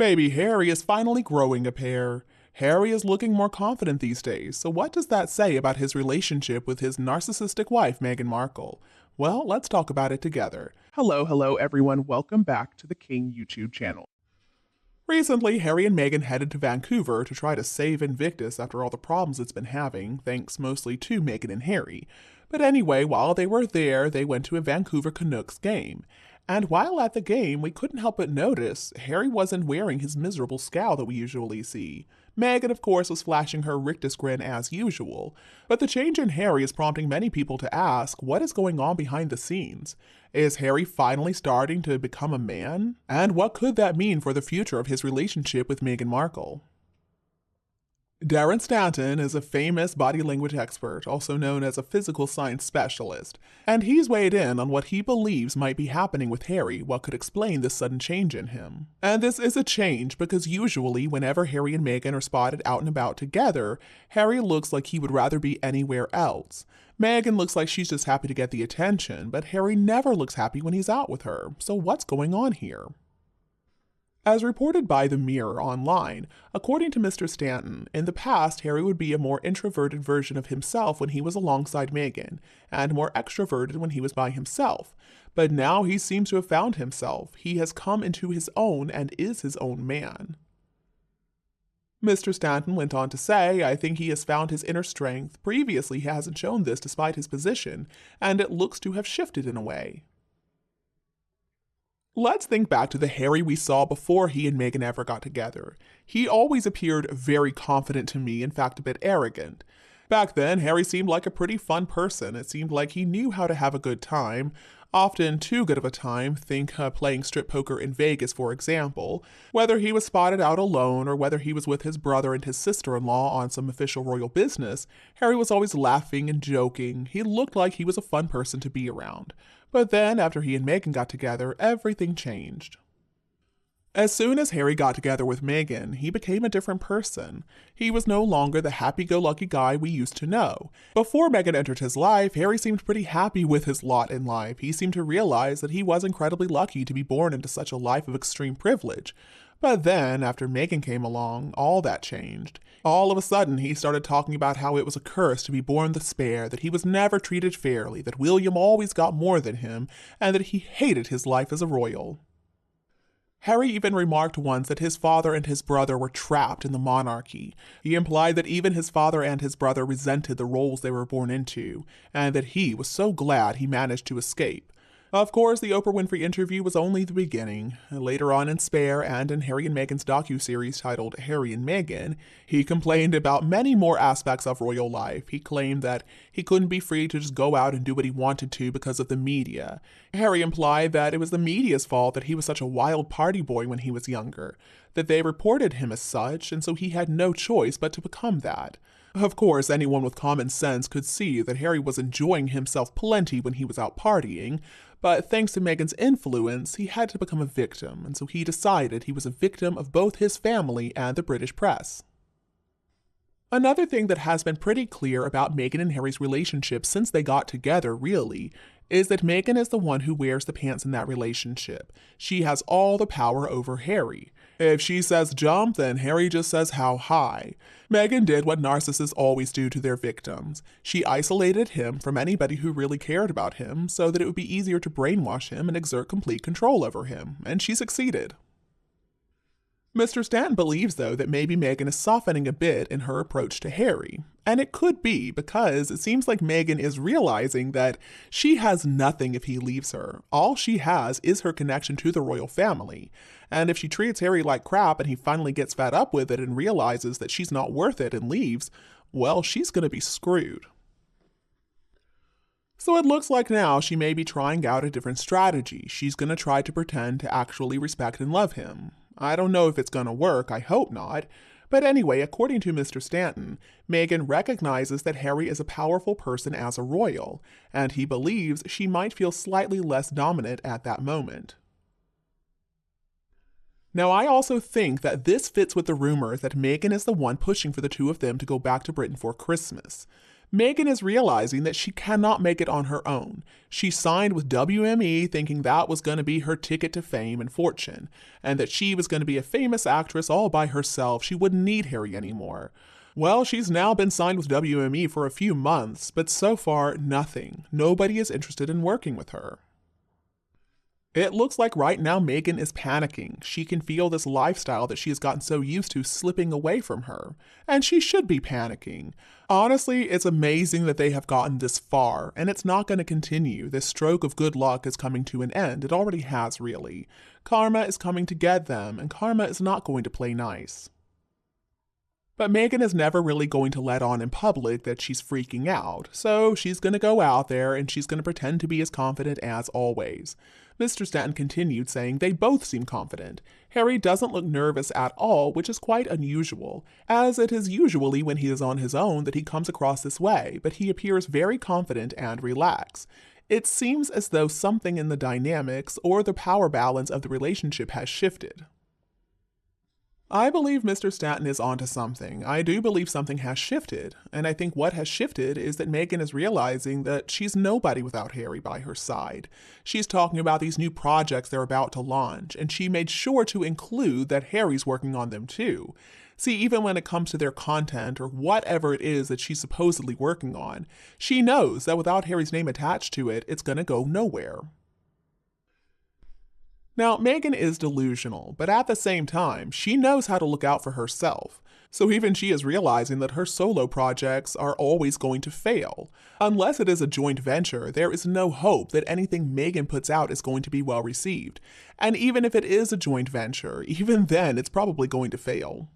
Baby Harry is finally growing a pair. Harry is looking more confident these days, so what does that say about his relationship with his narcissistic wife, Meghan Markle? Well, let's talk about it together. Hello everyone, welcome back to the King YouTube channel. Recently, Harry and Meghan headed to Vancouver to try to save Invictus after all the problems it's been having, thanks mostly to Meghan and Harry. But anyway, while they were there, they went to a Vancouver Canucks game. And while at the game, we couldn't help but notice Harry wasn't wearing his miserable scowl that we usually see. Meghan, of course, was flashing her rictus grin as usual, but the change in Harry is prompting many people to ask what is going on behind the scenes. Is Harry finally starting to become a man? And what could that mean for the future of his relationship with Meghan Markle? Darren Stanton is a famous body language expert, also known as a physical science specialist, and he's weighed in on what he believes might be happening with Harry, what could explain this sudden change in him. And this is a change because usually whenever Harry and Meghan are spotted out and about together, Harry looks like he would rather be anywhere else. Meghan looks like she's just happy to get the attention, but Harry never looks happy when he's out with her. So what's going on here? As reported by The Mirror online, according to Mr. Stanton, in the past Harry would be a more introverted version of himself when he was alongside Meghan, and more extroverted when he was by himself. But now he seems to have found himself. He has come into his own and is his own man. Mr. Stanton went on to say, I think he has found his inner strength. Previously he hasn't shown this despite his position, and it looks to have shifted in a way. Let's think back to the Harry we saw before he and Meghan ever got together. He always appeared very confident to me, in fact a bit arrogant. Back then, Harry seemed like a pretty fun person. It seemed like he knew how to have a good time, often too good of a time, think playing strip poker in Vegas for example. Whether he was spotted out alone or whether he was with his brother and his sister-in-law on some official royal business, Harry was always laughing and joking. He looked like he was a fun person to be around. But then, after he and Meghan got together, everything changed. As soon as Harry got together with Meghan, he became a different person. He was no longer the happy-go-lucky guy we used to know. Before Meghan entered his life, Harry seemed pretty happy with his lot in life. He seemed to realize that he was incredibly lucky to be born into such a life of extreme privilege. But then, after Meghan came along, all that changed. All of a sudden, he started talking about how it was a curse to be born the spare, that he was never treated fairly, that William always got more than him, and that he hated his life as a royal. Harry even remarked once that his father and his brother were trapped in the monarchy. He implied that even his father and his brother resented the roles they were born into, and that he was so glad he managed to escape. Of course, the Oprah Winfrey interview was only the beginning. Later on in Spare and in Harry and Meghan's docuseries titled Harry and Meghan, he complained about many more aspects of royal life. He claimed that he couldn't be free to just go out and do what he wanted to because of the media. Harry implied that it was the media's fault that he was such a wild party boy when he was younger, that they reported him as such, and so he had no choice but to become that. Of course, anyone with common sense could see that Harry was enjoying himself plenty when he was out partying, but thanks to Meghan's influence, he had to become a victim, and so he decided he was a victim of both his family and the British press. Another thing that has been pretty clear about Meghan and Harry's relationship since they got together, really, is that Meghan is the one who wears the pants in that relationship. She has all the power over Harry. If she says jump, then Harry just says how high. Meghan did what narcissists always do to their victims. She isolated him from anybody who really cared about him so that it would be easier to brainwash him and exert complete control over him, and she succeeded. Mr. Stanton believes, though, that maybe Meghan is softening a bit in her approach to Harry. And it could be, because it seems like Meghan is realizing that she has nothing if he leaves her. All she has is her connection to the royal family. And if she treats Harry like crap and he finally gets fed up with it and realizes that she's not worth it and leaves, well, she's going to be screwed. So it looks like now she may be trying out a different strategy. She's going to try to pretend to actually respect and love him. I don't know if it's going to work, I hope not. But anyway, according to Mr. Stanton, Meghan recognizes that Harry is a powerful person as a royal, and he believes she might feel slightly less dominant at that moment. Now, I also think that this fits with the rumor that Meghan is the one pushing for the two of them to go back to Britain for Christmas. Meghan is realizing that she cannot make it on her own. She signed with WME thinking that was going to be her ticket to fame and fortune, and that she was going to be a famous actress all by herself. She wouldn't need Harry anymore. Well, she's now been signed with WME for a few months, but so far, nothing. Nobody is interested in working with her. It looks like right now Meghan is panicking. She can feel this lifestyle that she has gotten so used to slipping away from her, and she should be panicking. Honestly, it's amazing that they have gotten this far, and it's not going to continue. This stroke of good luck is coming to an end. It already has, really. Karma is coming to get them, and karma is not going to play nice. But Meghan is never really going to let on in public that she's freaking out, so she's going to go out there and she's going to pretend to be as confident as always. Mr. Stanton continued, saying they both seem confident. Harry doesn't look nervous at all, which is quite unusual, as it is usually when he is on his own that he comes across this way, but he appears very confident and relaxed. It seems as though something in the dynamics or the power balance of the relationship has shifted. I believe Mr. Stanton is onto something. I do believe something has shifted, and I think what has shifted is that Meghan is realizing that she's nobody without Harry by her side. She's talking about these new projects they're about to launch, and she made sure to include that Harry's working on them too. See, even when it comes to their content or whatever it is that she's supposedly working on, she knows that without Harry's name attached to it, it's gonna go nowhere. Now, Meghan is delusional, but at the same time, she knows how to look out for herself. So even she is realizing that her solo projects are always going to fail. Unless it is a joint venture, there is no hope that anything Meghan puts out is going to be well received. And even if it is a joint venture, even then it's probably going to fail.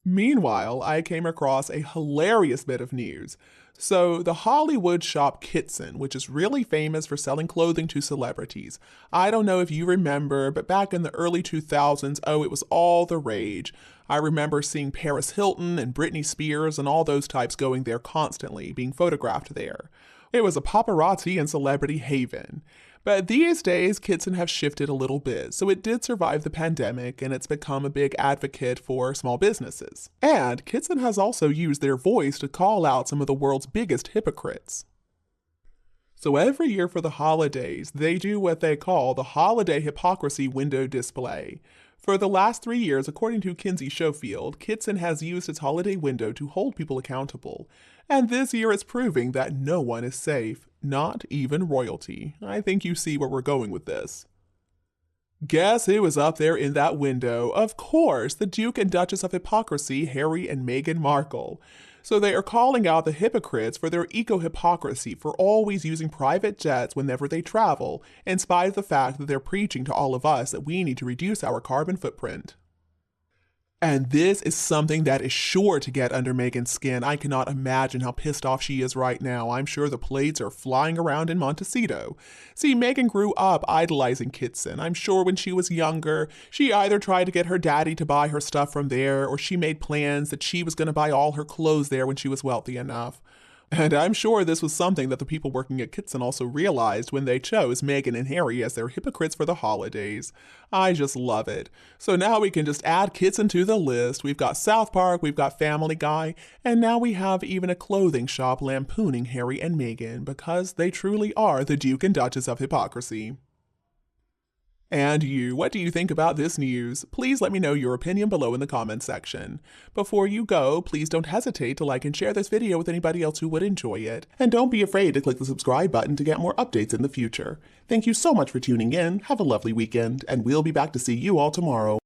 Meanwhile, I came across a hilarious bit of news. So, the Hollywood shop Kitson, which is really famous for selling clothing to celebrities. I don't know if you remember, but back in the early 2000s, it was all the rage. I remember seeing Paris Hilton and Britney Spears and all those types going there constantly, being photographed there. It was a paparazzi and celebrity haven. But these days, Kitson have shifted a little bit, so it did survive the pandemic, and it's become a big advocate for small businesses. And Kitson has also used their voice to call out some of the world's biggest hypocrites. So every year for the holidays, they do what they call the Holiday Hypocrisy Window Display. For the last 3 years, according to Kinsey Schofield, Kitson has used its holiday window to hold people accountable. And this year it's proving that no one is safe, not even royalty. I think you see where we're going with this. Guess who was up there in that window? Of course, the Duke and Duchess of Hypocrisy, Harry and Meghan Markle. So they are calling out the hypocrites for their eco-hypocrisy for always using private jets whenever they travel, in spite of the fact that they're preaching to all of us that we need to reduce our carbon footprint. And this is something that is sure to get under Meghan's skin. I cannot imagine how pissed off she is right now. I'm sure the plates are flying around in Montecito. See, Meghan grew up idolizing Kitson. I'm sure when she was younger, she either tried to get her daddy to buy her stuff from there, or she made plans that she was going to buy all her clothes there when she was wealthy enough. And I'm sure this was something that the people working at Kitson also realized when they chose Meghan and Harry as their hypocrites for the holidays. I just love it. So now we can just add Kitson to the list. We've got South Park, we've got Family Guy, and now we have even a clothing shop lampooning Harry and Meghan because they truly are the Duke and Duchess of Hypocrisy. And you, what do you think about this news? Please let me know your opinion below in the comments section. Before you go, please don't hesitate to like and share this video with anybody else who would enjoy it. And don't be afraid to click the subscribe button to get more updates in the future. Thank you so much for tuning in, have a lovely weekend, and we'll be back to see you all tomorrow.